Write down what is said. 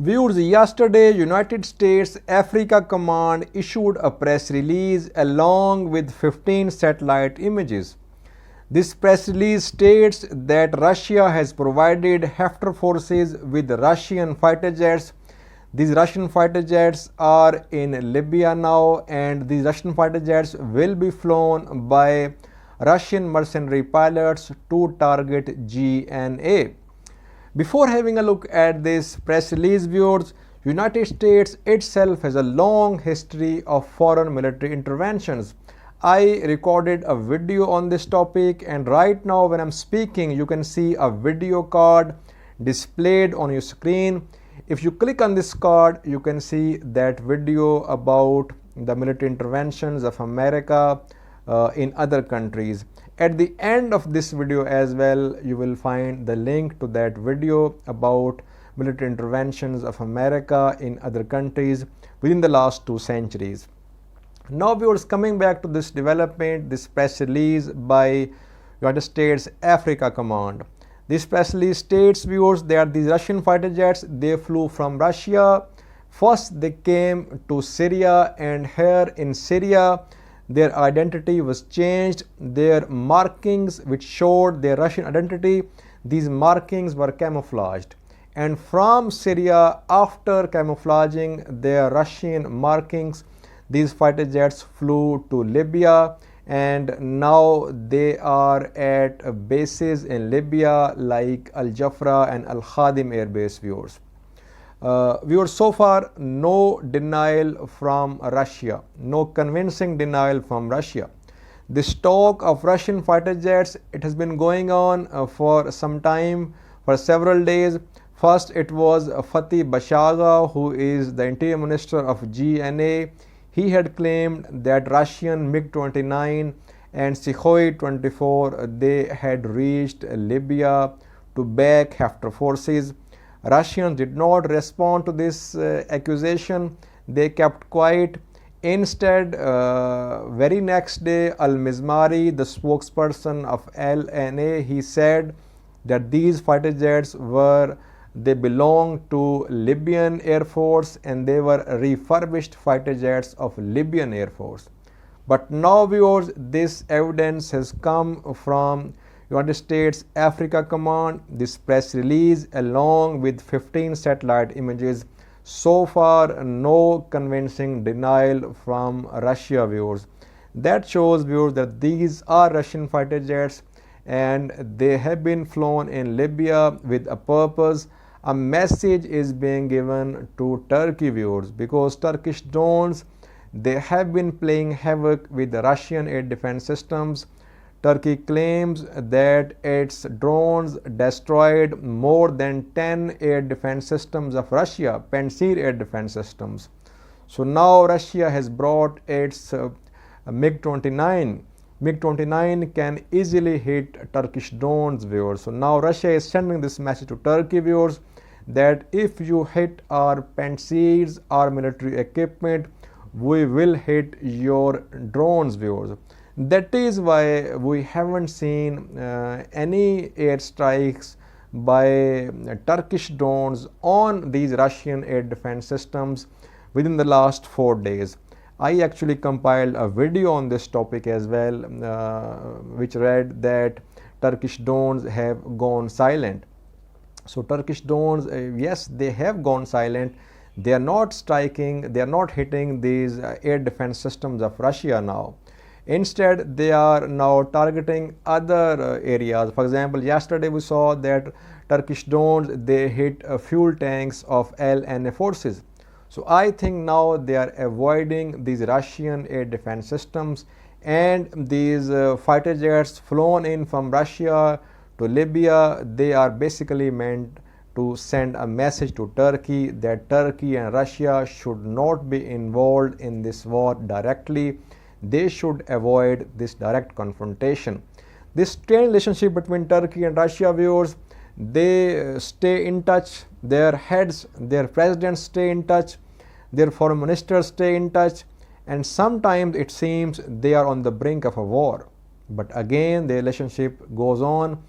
Viewers, yesterday United States Africa Command issued a press release along with 15 satellite images. This press release states that Russia has provided Haftar forces with Russian fighter jets. These Russian fighter jets are in Libya now, and these Russian fighter jets will be flown by Russian mercenary pilots to target GNA. Before having a look at this press release, viewers, United States itself has a long history of foreign military interventions. I recorded a video on this topic, and right now when I'm speaking, you can see a video card displayed on your screen. If you click on this card, you can see that video about the military interventions of America in other countries. At the end of this video as well, you will find the link to that video about military interventions of America in other countries within the last 2 centuries. Now, viewers, coming back to this development, this press release by United States Africa Command. This press release states, viewers, that these Russian fighter jets, they flew from Russia. First, they came to Syria, and here in Syria, their identity was changed. Their markings, which showed their Russian identity, these markings were camouflaged. And from Syria, after camouflaging their Russian markings, these fighter jets flew to Libya, and now they are at bases in Libya like Al Jafra and Al Khadim Air Base, viewers. Viewers, so far no denial from Russia, no convincing denial from Russia. This talk of Russian fighter jets, it has been going on for some time, for several days. First, it was Fatih Bashaga, who is the Interior Minister of GNA. He had claimed that Russian MiG-29 and Sukhoi 24, they had reached Libya to back Haftar forces. Russians did not respond to this accusation. They kept quiet. Instead, very next day, Al-Mizmari, the spokesperson of LNA, he said that these fighter jets they belonged to Libyan Air Force, and they were refurbished fighter jets of Libyan Air Force. But now, viewers, this evidence has come from United States Africa Command, this press release along with 15 satellite images. So far, no convincing denial from Russia, viewers. That shows, viewers, that these are Russian fighter jets and they have been flown in Libya with a purpose. A message is being given to Turkey, viewers, because Turkish drones, they have been playing havoc with the Russian air defense systems. Turkey claims that its drones destroyed more than 10 air defense systems of Russia, Pantsir air defense systems. So now Russia has brought its MiG-29. MiG-29 can easily hit Turkish drones, viewers. So now Russia is sending this message to Turkey, viewers, that if you hit our Pantsirs, our military equipment, we will hit your drones, viewers. That is why we haven't seen any airstrikes by Turkish drones on these Russian air defense systems within the last 4 days. I actually compiled a video on this topic as well, which read that Turkish drones have gone silent. So Turkish drones, yes, they have gone silent. They are not striking, they are not hitting these air defense systems of Russia now. Instead, they are now targeting other areas. For example, yesterday we saw that Turkish drones, they hit fuel tanks of LNA forces. So I think now they are avoiding these Russian air defense systems, and these fighter jets flown in from Russia to Libya, they are basically meant to send a message to Turkey that Turkey and Russia should not be involved in this war directly. They should avoid this direct confrontation. This strained relationship between Turkey and Russia, viewers, they stay in touch. Their heads, their presidents stay in touch. Their foreign ministers stay in touch. And sometimes it seems they are on the brink of a war. But again, the relationship goes on.